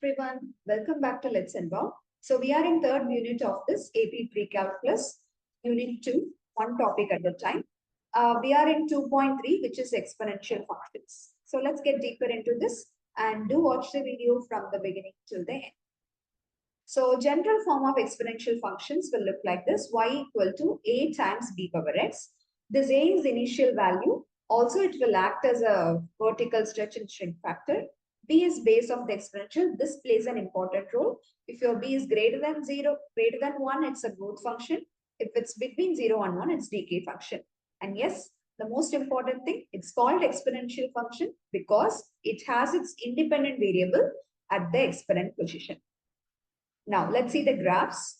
Everyone, welcome back to Let's Involve. So we are in third unit of this AP Precalculus, Unit 2, one topic at a time. We are in 2.3, which is exponential functions. So let's get deeper into this and do watch the video from the beginning till the end. So general form of exponential functions will look like this: y equal to a times b power x. This a is the initial value. Also, it will act as a vertical stretch and shrink factor. B is base of the exponential. This plays an important role. If your b is greater than 0, greater than 1, it's a growth function. If it's between 0 and 1, it's decay function. And yes, the most important thing, it's called exponential function because it has its independent variable at the exponent position. Now, let's see the graphs.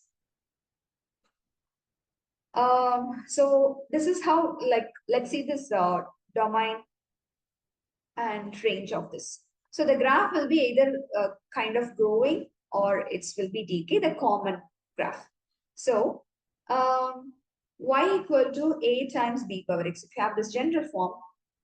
So this is how, let's see this domain and range of this. So the graph will be either kind of growing or it will be decay, the common graph. So y equal to a times b power x. If you have this general form,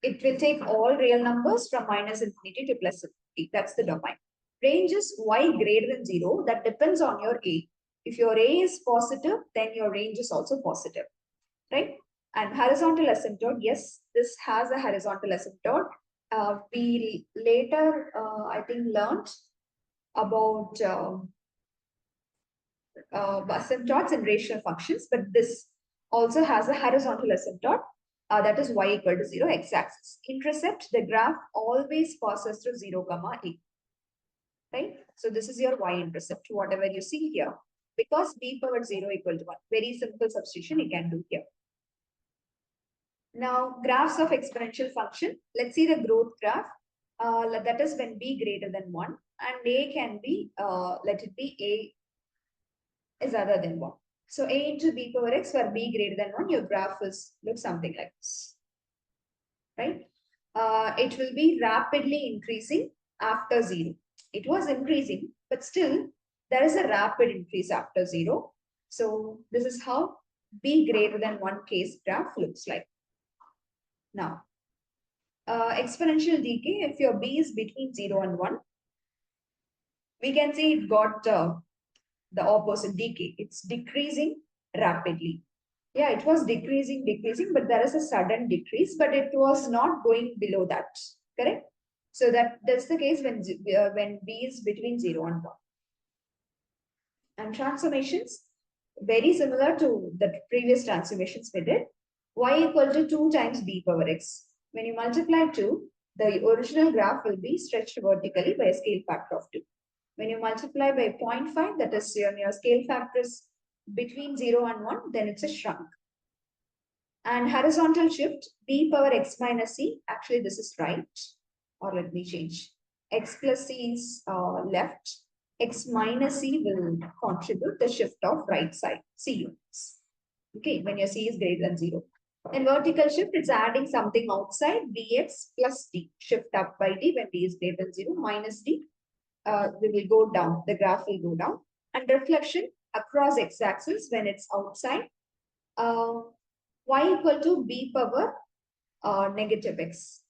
it will take all real numbers from minus infinity to plus infinity. That's the domain. Range is y greater than 0. That depends on your a. If your a is positive, then your range is also positive, right? And horizontal asymptote, yes, this has a horizontal asymptote. We later, I think, learned about asymptotes and rational functions, but this also has a horizontal asymptote. That is y equal to 0, x-axis. Intercept, the graph always passes through 0, comma a. Right? So this is your y-intercept, whatever you see here. Because b power 0 equal to 1. Very simple substitution you can do here. Now, graphs of exponential function. Let's see the growth graph. That is when b greater than 1. And a can be, let it be a is other than 1. So a into b power x, where b greater than 1, your graph looks something like this. Right? It will be rapidly increasing after 0. It was increasing, but still there is a rapid increase after 0. So this is how b greater than 1 case graph looks like. Now, exponential decay, if your b is between 0 and 1, we can see it got the opposite decay. It's decreasing rapidly. Yeah, it was decreasing, but there is a sudden decrease, but it was not going below that, correct? So that's the case when b is between 0 and 1. And transformations, very similar to the previous transformations we did. Y equal to 2 times b power x. When you multiply 2, the original graph will be stretched vertically by a scale factor of 2. When you multiply by 0.5, that is your scale factor is between 0 and 1, then it's a shrunk. And horizontal shift, b power x minus c, actually this is right, or let me change. X plus c is left, x minus c will contribute the shift of right side, c units. Okay, when your c is greater than 0. And vertical shift, it's adding something outside, dx plus d, shift up by d when d is greater than 0, minus d, we will go down, the graph will go down. And reflection across x-axis when it's outside, y equal to b power negative x,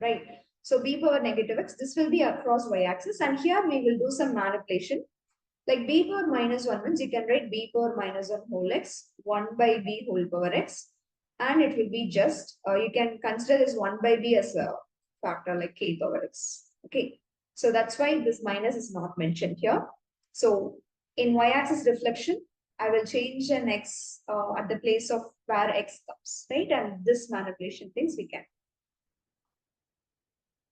right? So b power negative x, this will be across y-axis, and here we will do some manipulation. Like b power minus 1 means you can write b power minus 1 whole x, 1 by b whole power x, and it will be just, you can consider this 1 by b as a factor like k power x, okay? So that's why this minus is not mentioned here. So in y-axis reflection, I will change an x at the place of where x comes, right? And this manipulation things we can.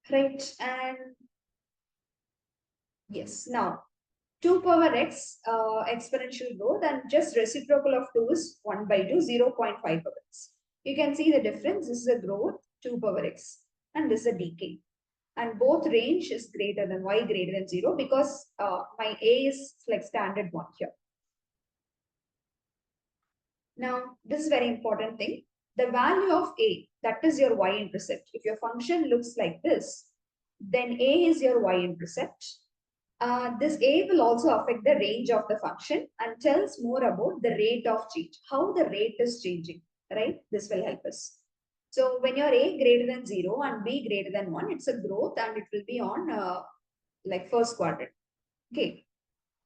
Right, and yes, now 2 power x exponential growth, and just reciprocal of 2 is 1 by 2, 0.5 power x. You can see the difference. This is a growth, 2 power x, and this is a decay. And both range is greater than y greater than 0 because my a is like standard 1 here. Now, this is very important thing. The value of a, that is your y-intercept. If your function looks like this, then a is your y-intercept. This a will also affect the range of the function and tells more about the rate of change, how the rate is changing, right? This will help us. So when you're a greater than 0 and b greater than 1, it's a growth and it will be on like first quadrant. Okay.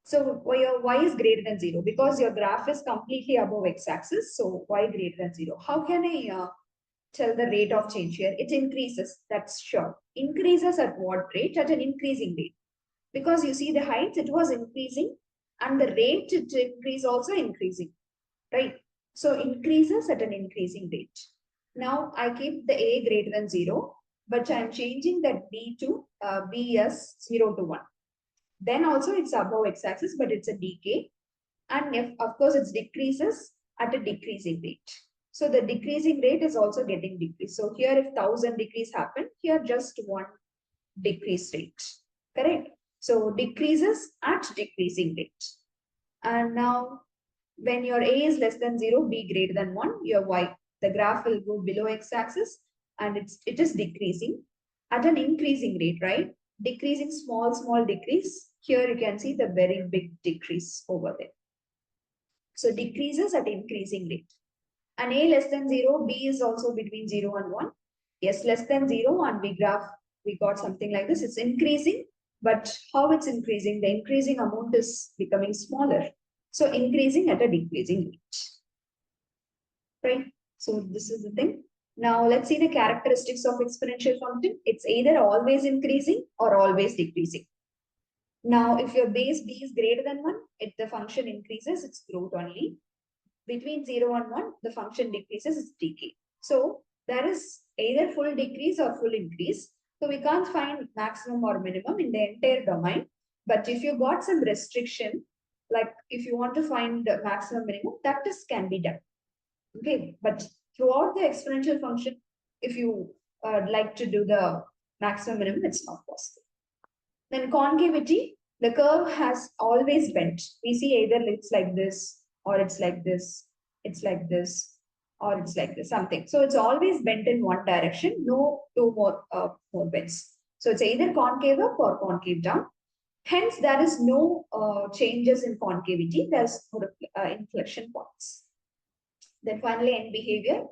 So your y is greater than 0 because your graph is completely above x-axis. So y greater than 0. How can I tell the rate of change here? It increases, that's sure. Increases at what rate? At an increasing rate. Because you see the height, it was increasing and the rate to increase also increasing, right? So increases at an increasing rate. Now I keep the a greater than 0, but I'm changing that b to b as 0 to 1. Then also it's above x-axis, but it's a decay. And if, of course, it decreases at a decreasing rate. So the decreasing rate is also getting decreased. So here, if 1000 decrease happen, here just one decrease rate, correct? So decreases at decreasing rate. And now when your a is less than 0, b greater than 1, your y, the graph will go below x-axis and it is decreasing at an increasing rate, right? Decreasing, small decrease. Here you can see the very big decrease over there. So decreases at increasing rate. And a less than 0, b is also between 0 and 1. Yes, less than 0, and we got something like this. It's increasing, but how it's increasing? The increasing amount is becoming smaller. So increasing at a decreasing rate. Right? So this is the thing. Now let's see the characteristics of exponential function. It's either always increasing or always decreasing. Now, if your base b is greater than 1, if the function increases, it's growth only. Between 0 and 1, the function decreases, it's decay. So there is either full decrease or full increase. So we can't find maximum or minimum in the entire domain. But if you got some restriction, like if you want to find the maximum minimum, that can be done. Okay, but throughout the exponential function, if you like to do the maximum minimum, it's not possible. Then concavity, the curve has always bent. We see either it's like this, or it's like this, it's like this, or it's like this, something. So it's always bent in one direction, no two more bends. So it's either concave up or concave down. Hence, there is no changes in concavity. There's inflection points. Then finally, end behavior.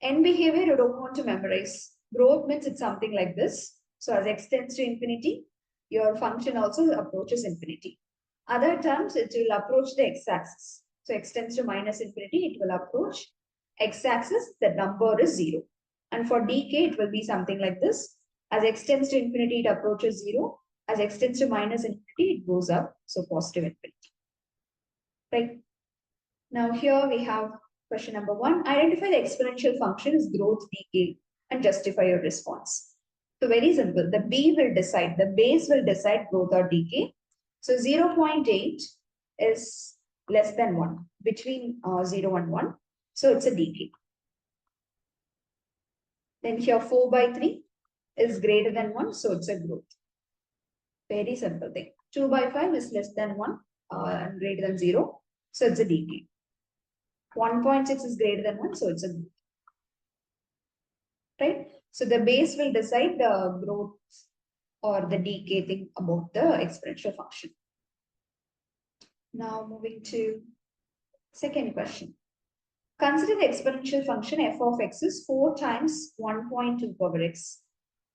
End behavior, you don't want to memorize. Growth means it's something like this. So as x tends to infinity, your function also approaches infinity. Other terms, it will approach the x-axis. So x tends to minus infinity, it will approach x-axis, the number is 0. And for decay, it will be something like this. As x tends to infinity, it approaches 0. As x tends to minus infinity, it goes up. So positive infinity. Right. Now here we have question number 1. Identify the exponential function as growth, decay, and justify your response. So very simple. The b will decide, the base will decide growth or decay. So 0.8 is less than 1, between 0 and 1. So it's a decay. Then here 4/3 is greater than 1. So it's a growth. Very simple thing. 2/5 is less than 1 and greater than 0. So it's a decay. 1.6 is greater than 1. So it's a growth. Right? So the base will decide the growth or the decay thing about the exponential function. Now moving to second question. Consider the exponential function f of x is 4 times 1.2 power x.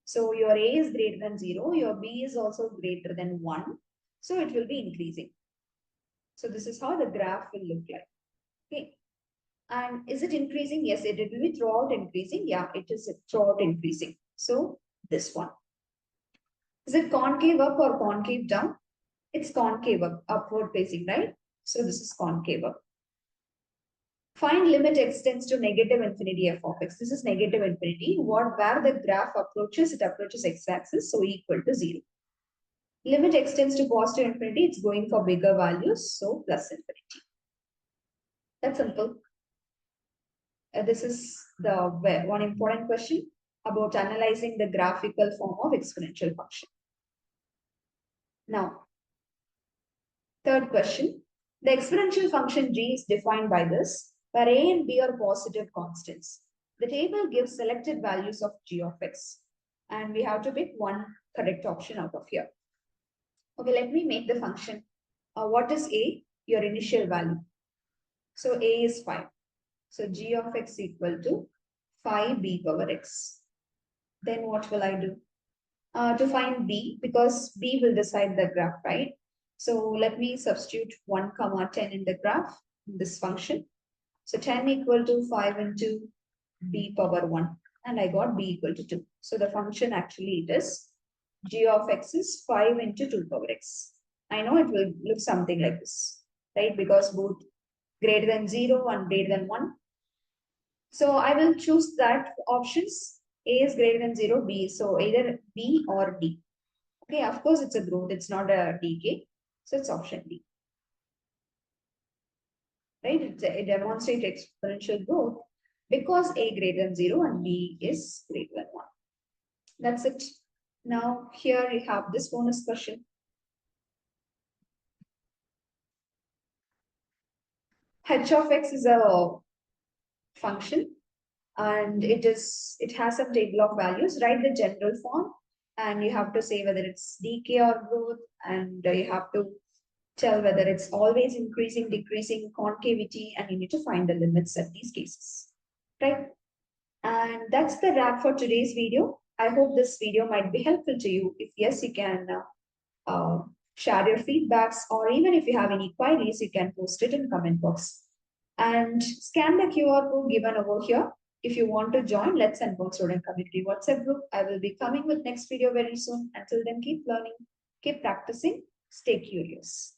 So your a is greater than 0, your b is also greater than 1. So it will be increasing. So this is how the graph will look like. Okay. And is it increasing? Yes, it will be throughout increasing. Yeah, it is throughout increasing. So this one. Is it concave up or concave down? It's concave up, upward facing, right? So this is concave up. Find limit x tends to negative infinity f of x. This is negative infinity. Where the graph approaches, it approaches x-axis, so equal to 0. Limit x tends to positive infinity, it's going for bigger values, so plus infinity. That's simple. This is the one important question about analyzing the graphical form of exponential function. Now, third question. The exponential function g is defined by this, where a and b are positive constants. The table gives selected values of g of x, and we have to pick one correct option out of here. Okay, let me make the function. What is a? Your initial value. So a is 5. So g of x equal to 5b power x. Then what will I do? to find b, because b will decide the graph, right? So let me substitute 1 comma 10 in the graph, in this function. So 10 equal to 5 into b power 1, and I got b equal to 2. So the function actually it is g of x is 5 into 2 power x. I know it will look something like this, right? Because both greater than 0 and greater than 1. So I will choose that options. A is greater than 0, B. So either B or D. Okay, of course it's a growth, it's not a decay. So it's option D. Right? It demonstrates exponential growth because A greater than 0 and B is greater than 1. That's it. Now here you have this bonus question. H of x is a function, and it has some table of values. Write the general form, and you have to say whether it's decay or growth, and you have to tell whether it's always increasing, decreasing, concavity, and you need to find the limits at these cases, right? And that's the wrap for today's video. I hope this video might be helpful to you. If yes, you can share your feedbacks, or even if you have any queries, you can post it in comment box. And scan the QR code given over here. If you want to join Let's Unbox Student Community WhatsApp group, I will be coming with next video very soon. Until then, keep learning, keep practicing, stay curious.